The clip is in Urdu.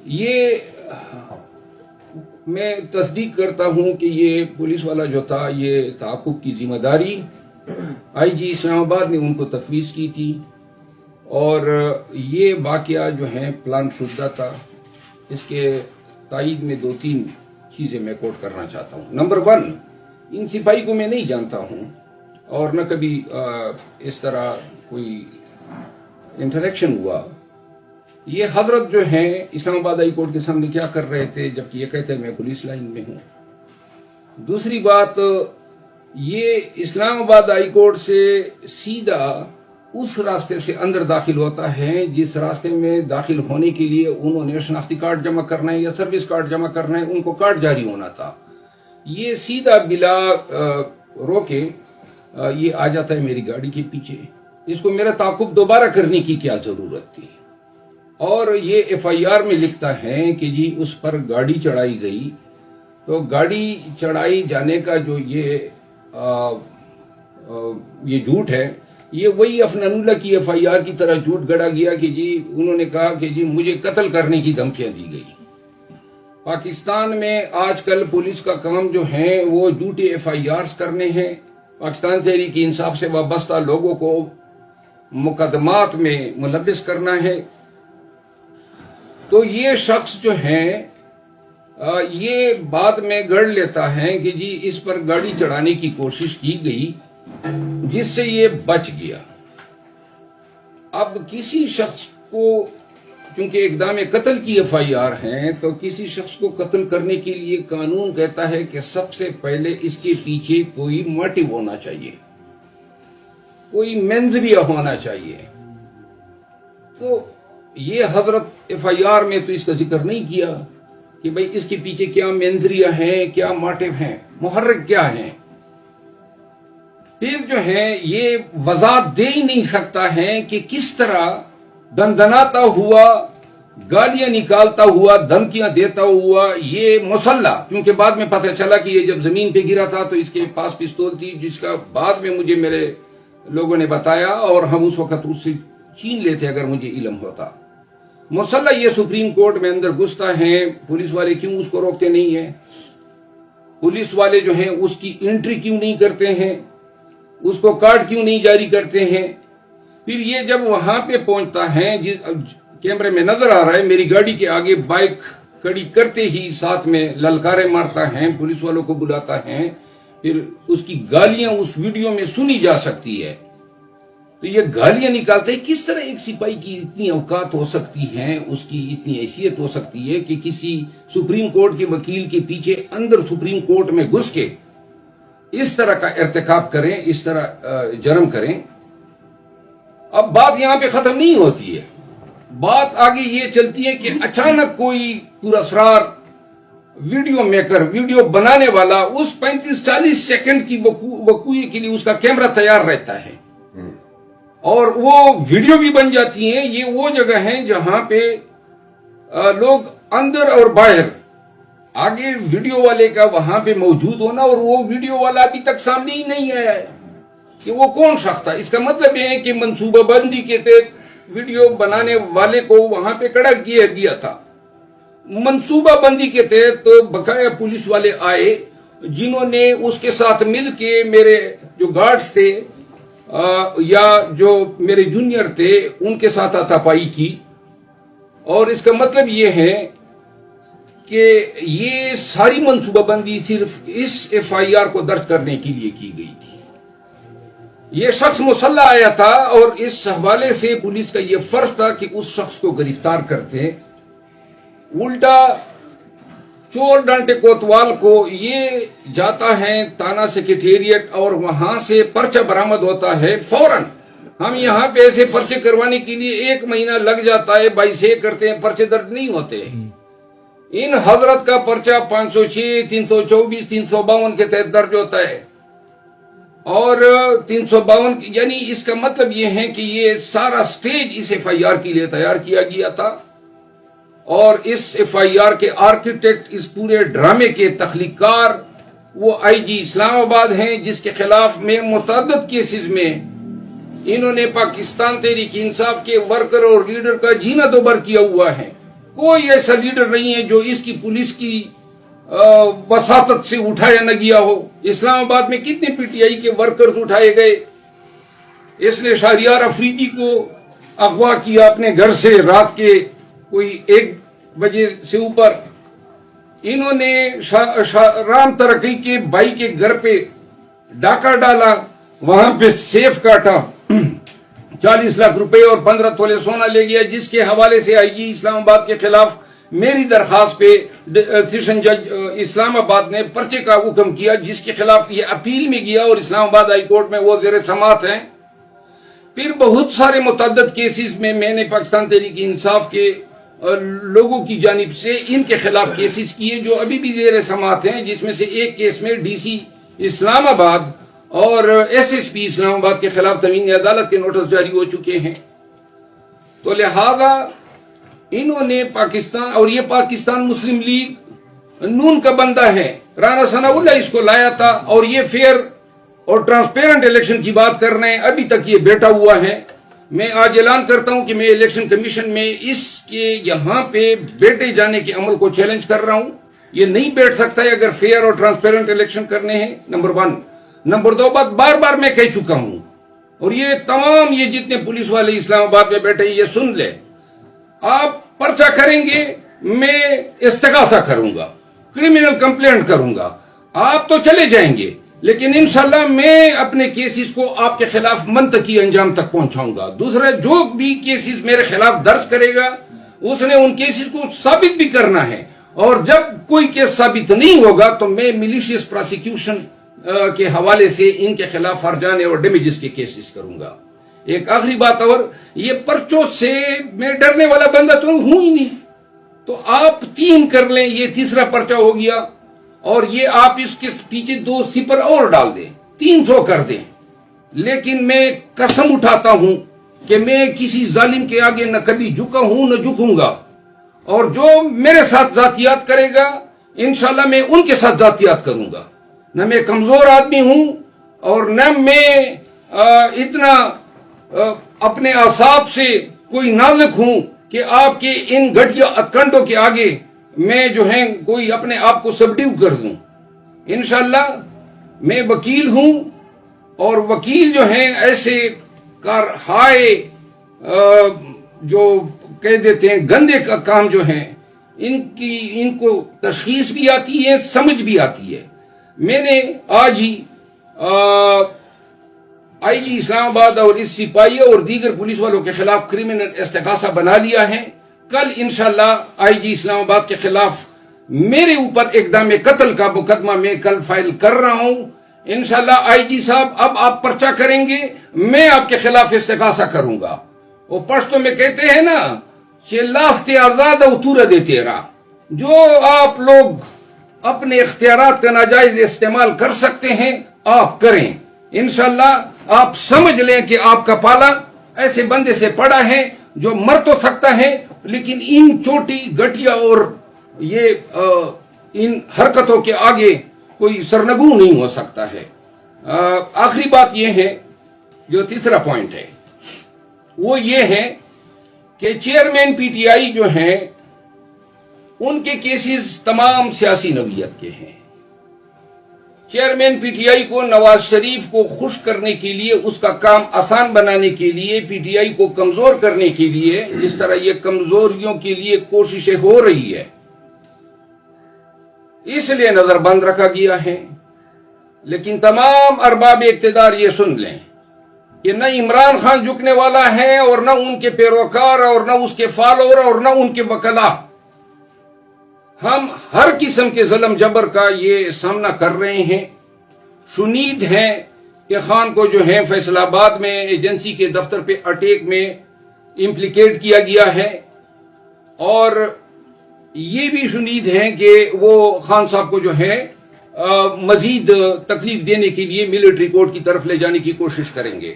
یہ میں تصدیق کرتا ہوں کہ یہ پولیس والا جو تھا یہ تعاقب کی ذمہ داری آئی جی اسلام آباد نے ان کو تفویض کی تھی، اور یہ واقعہ جو ہے پلان شدہ تھا۔ اس کے تائید میں 2-3 چیزیں میں کوٹ کرنا چاہتا ہوں۔ نمبر 1، ان سپاہی کو میں نہیں جانتا ہوں اور نہ کبھی اس طرح کوئی انٹریکشن ہوا۔ یہ حضرت جو ہیں اسلام آباد ہائی کورٹ کے سامنے کیا کر رہے تھے جبکہ یہ کہتے ہیں میں پولیس لائن میں ہوں۔ دوسری بات، یہ اسلام آباد ہائی کورٹ سے سیدھا اس راستے سے اندر داخل ہوتا ہے جس راستے میں داخل ہونے کے لیے انہوں نے شناختی کارڈ جمع کرنا ہے یا سروس کارڈ جمع کرنا ہے، ان کو کارڈ جاری ہونا تھا۔ یہ سیدھا بلا روکے یہ آ جاتا ہے میری گاڑی کے پیچھے۔ اس کو میرا تعاقب دوبارہ کرنے کی کیا ضرورت تھی؟ اور یہ ایف آئی آر میں لکھتا ہے کہ جی اس پر گاڑی چڑھائی گئی، تو گاڑی چڑھائی جانے کا جو یہ جھوٹ ہے، یہ وہی افنان اللہ کی ایف آئی آر کی طرح جھوٹ گڑا گیا کہ جی انہوں نے کہا کہ جی مجھے قتل کرنے کی دھمکیاں دی گئی۔ پاکستان میں آج کل پولیس کا کام جو ہے وہ جھوٹے ایف آئی آرز کرنے ہیں، پاکستان تحریک انصاف سے وابستہ لوگوں کو مقدمات میں ملوث کرنا ہے۔ تو یہ شخص جو ہے یہ بعد میں گڑھ لیتا ہے کہ جی اس پر گاڑی چڑھانے کی کوشش کی گئی جس سے یہ بچ گیا۔ اب کسی شخص کو کیونکہ اقدام قتل کی ایف آئی آر ہیں تو کسی شخص کو قتل کرنے کے لیے قانون کہتا ہے کہ سب سے پہلے اس کے پیچھے کوئی موٹیو ہونا چاہیے، کوئی مینزریہ ہونا چاہیے۔ تو یہ حضرت ایف آئی آر میں تو اس کا ذکر نہیں کیا کہ بھئی اس کے پیچھے کیا مینزریہ ہیں، کیا موٹیو ہیں، محرک کیا ہیں۔ پھر جو ہے یہ وضاحت دے ہی نہیں سکتا ہے کہ کس طرح دندناتا ہوا، گالیاں نکالتا ہوا، دھمکیاں دیتا ہوا یہ مسلح، کیونکہ بعد میں پتہ چلا کہ یہ جب زمین پہ گرا تھا تو اس کے پاس پستول تھی، جس کا بعد میں مجھے میرے لوگوں نے بتایا اور ہم اس وقت اس سے چھین لیتے اگر مجھے علم ہوتا۔ مسلح یہ سپریم کورٹ میں اندر گھستا ہے، پولیس والے کیوں اس کو روکتے نہیں ہیں؟ پولیس والے جو ہیں اس کی انٹری کیوں نہیں کرتے ہیں؟ اس کو کارڈ کیوں نہیں جاری کرتے ہیں؟ پھر یہ جب وہاں پہ پہنچتا ہے، کیمرے میں نظر آ رہا ہے میری گاڑی کے آگے بائک کھڑی کرتے ہی ساتھ میں للکارے مارتا ہے، پولیس والوں کو بلاتا ہے، پھر اس کی گالیاں اس ویڈیو میں سنی جا سکتی ہے۔ تو یہ گالیاں نکالتے ہیں، کس طرح ایک سپاہی کی اتنی اوقات ہو سکتی ہیں، اس کی اتنی حیثیت ہو سکتی ہے کہ کسی سپریم کورٹ کے وکیل کے پیچھے اندر سپریم کورٹ میں گھس کے اس طرح کا ارتکاب کریں، اس طرح جرم کریں۔ اب بات یہاں پہ ختم نہیں ہوتی ہے، بات آگے یہ چلتی ہے کہ اچانک کوئی پراسرار ویڈیو میکر، ویڈیو بنانے والا اس 35-40 سیکنڈ کی وقوع کے لیے اس کا کیمرہ تیار رہتا ہے اور وہ ویڈیو بھی بن جاتی ہیں۔ یہ وہ جگہ ہیں جہاں پہ لوگ اندر اور باہر، آگے ویڈیو والے کا وہاں پہ موجود ہونا اور وہ ویڈیو والا ابھی تک سامنے ہی نہیں آیا ہے کہ وہ کون شخص تھا۔ اس کا مطلب یہ ہے کہ منصوبہ بندی کے تحت ویڈیو بنانے والے کو وہاں پہ کھڑا کیا گیا تھا۔ منصوبہ بندی کے تحت بقایا پولیس والے آئے جنہوں نے اس کے ساتھ مل کے میرے جو گارڈز تھے یا جو میرے جونیئر تھے ان کے ساتھ ہاتھا پائی کی، اور اس کا مطلب یہ ہے کہ یہ ساری منصوبہ بندی صرف اس ایف آئی آر کو درج کرنے کے لیے کی گئی تھی۔ یہ شخص مسلح آیا تھا اور اس حوالے سے پولیس کا یہ فرض تھا کہ اس شخص کو گرفتار کرتے، الٹا چور ڈانٹے کوتوال کو یہ جاتا ہے تھانہ سیکریٹریٹ اور وہاں سے پرچہ برآمد ہوتا ہے فوراً۔ ہم یہاں پہ ایسے پرچے کروانے کے لیے 1 مہینہ لگ جاتا ہے، 22 کرتے ہیں، پرچے درج نہیں ہوتے۔ ان حضرت کا پرچہ 506، 324، 352 کے تحت درج ہوتا ہے، اور 352 یعنی اس کا مطلب یہ ہے کہ یہ سارا سٹیج اس ایف آئی آر کے لیے تیار کیا گیا تھا، اور اس ایف آئی آر کے آرکیٹیکٹ، اس پورے ڈرامے کے تخلیق کار وہ آئی جی اسلام آباد ہیں، جس کے خلاف میں متعدد کیسز میں انہوں نے پاکستان تحریک انصاف کے ورکر اور لیڈر کا جینا دوبر کیا ہوا ہے۔ کوئی ایسا لیڈر نہیں ہے جو اس کی پولیس کی وساطت سے اٹھایا نہ گیا ہو۔ اسلام آباد میں کتنے پی ٹی آئی کے ورکرز اٹھائے گئے۔ اس نے شہریار افریدی کو اغوا کیا اپنے گھر سے رات کے کوئی 1 بجے سے اوپر۔ انہوں نے رام ترقی کے بھائی کے گھر پہ ڈاکہ ڈالا، وہاں پہ سیف کاٹا، 40 لاکھ روپے اور 15 تولے سونا لے گیا، جس کے حوالے سے آئی جی اسلام آباد کے خلاف میری درخواست پہ سیشن جج اسلام آباد نے پرچے کا حکم کیا، جس کے خلاف یہ اپیل میں گیا اور اسلام آباد ہائی کورٹ میں وہ زیر سماعت ہیں۔ پھر بہت سارے متعدد کیسز میں نے پاکستان تحریک انصاف کے لوگوں کی جانب سے ان کے خلاف کیسز کیے جو ابھی بھی زیر سماعت ہیں، جس میں سے ایک کیس میں ڈی سی اسلام آباد اور ایس ایس پی اسلام آباد کے خلاف تموین عدالت کے نوٹس جاری ہو چکے ہیں۔ تو لہذا انہوں نے پاکستان، اور یہ پاکستان مسلم لیگ نون کا بندہ ہے، رانا ثناء اللہ اس کو لایا تھا، اور یہ فیئر اور ٹرانسپیرنٹ الیکشن کی بات کر رہے ہیں، ابھی تک یہ بیٹھا ہوا ہے۔ میں آج اعلان کرتا ہوں کہ میں الیکشن کمیشن میں اس کے یہاں پہ بیٹھے جانے کے عمل کو چیلنج کر رہا ہوں۔ یہ نہیں بیٹھ سکتا ہے اگر فیئر اور ٹرانسپیرنٹ الیکشن کرنے ہیں، نمبر 1۔ نمبر 2 بات بار بار میں کہہ چکا ہوں، اور یہ تمام یہ جتنے پولیس والے اسلام آباد میں بیٹھے یہ سن لیں، آپ پرچہ کریں گے، میں استغاثہ کروں گا، کرمنل کمپلینٹ کروں گا، آپ تو چلے جائیں گے، لیکن انشاءاللہ میں اپنے کیسز کو آپ کے خلاف منطقی انجام تک پہنچاؤں گا۔ دوسرا، جو بھی کیسز میرے خلاف درج کرے گا اس نے ان کیسز کو ثابت بھی کرنا ہے، اور جب کوئی کیس ثابت نہیں ہوگا تو میں ملیشیس پراسیکیوشن کے حوالے سے ان کے خلاف ہرجانے اور ڈیمیجز کے کیسز کروں گا۔ ایک آخری بات، اور یہ پرچوں سے میں ڈرنے والا بندہ تو ہوں ہی نہیں، تو آپ 3 کر لیں، یہ تیسرا پرچہ ہو گیا، اور یہ آپ اس کے پیچھے 2 صفر اور ڈال دیں، 300 کر دیں، لیکن میں قسم اٹھاتا ہوں کہ میں کسی ظالم کے آگے نہ کبھی جھکا ہوں نہ جھکوں گا، اور جو میرے ساتھ ذاتیات کرے گا انشاءاللہ میں ان کے ساتھ ذاتیات کروں گا۔ نہ میں کمزور آدمی ہوں، اور نہ میں اتنا اپنے اعصاب سے کوئی نازک ہوں کہ آپ کے ان گھٹیا ہتھکنڈوں کے آگے میں جو ہے کوئی اپنے آپ کو سبڈیو کر دوں۔ انشاءاللہ میں وکیل ہوں، اور وکیل جو ہیں ایسے کارہائے جو کہہ دیتے ہیں گندے کا کام جو ہیں ان کو تشخیص بھی آتی ہے، سمجھ بھی آتی ہے۔ میں نے آج ہی آئی جی اسلام آباد اور اس سپاہی اور دیگر پولیس والوں کے خلاف کرمنل استغاثہ بنا لیا ہے۔ کل انشاءاللہ آئی جی اسلام آباد کے خلاف میرے اوپر اقدام قتل کا مقدمہ میں کل فائل کر رہا ہوں۔ انشاءاللہ آئی جی صاحب اب آپ پرچہ کریں گے، میں آپ کے خلاف استغاثہ کروں گا۔ وہ پشتو میں کہتے ہیں نا کہ لاستے آزاد اتورا دے تیرا، جو آپ لوگ اپنے اختیارات کا ناجائز استعمال کر سکتے ہیں آپ کریں۔ انشاءاللہ آپ سمجھ لیں کہ آپ کا پالا ایسے بندے سے پڑا ہے جو مر تو سکتا ہے، لیکن ان چھوٹی گٹیا اور یہ ان حرکتوں کے آگے کوئی سرنگو نہیں ہو سکتا ہے۔ آخری بات یہ ہے، جو تیسرا پوائنٹ ہے وہ یہ ہے کہ چیئرمین پی ٹی آئی جو ہیں ان کے کیسز تمام سیاسی نوعیت کے ہیں۔ چیئرمین پی ٹی آئی کو نواز شریف کو خوش کرنے کے لیے، اس کا کام آسان بنانے کے لیے، پی ٹی آئی کو کمزور کرنے کے لیے، جس طرح یہ کمزوریوں کے لیے کوششیں ہو رہی ہے، اس لیے نظر بند رکھا گیا ہے۔ لیکن تمام ارباب اقتدار یہ سن لیں کہ نہ عمران خان جھکنے والا ہے، اور نہ ان کے پیروکار، اور نہ اس کے فالوور، اور نہ ان کے وکلا۔ ہم ہر قسم کے ظلم جبر کا یہ سامنا کر رہے ہیں۔ شنید ہے کہ خان کو جو ہے فیصل آباد میں ایجنسی کے دفتر پہ اٹیک میں امپلیکیٹ کیا گیا ہے، اور یہ بھی شنید ہے کہ وہ خان صاحب کو جو ہے مزید تکلیف دینے کے لیے ملٹری کورٹ کی طرف لے جانے کی کوشش کریں گے۔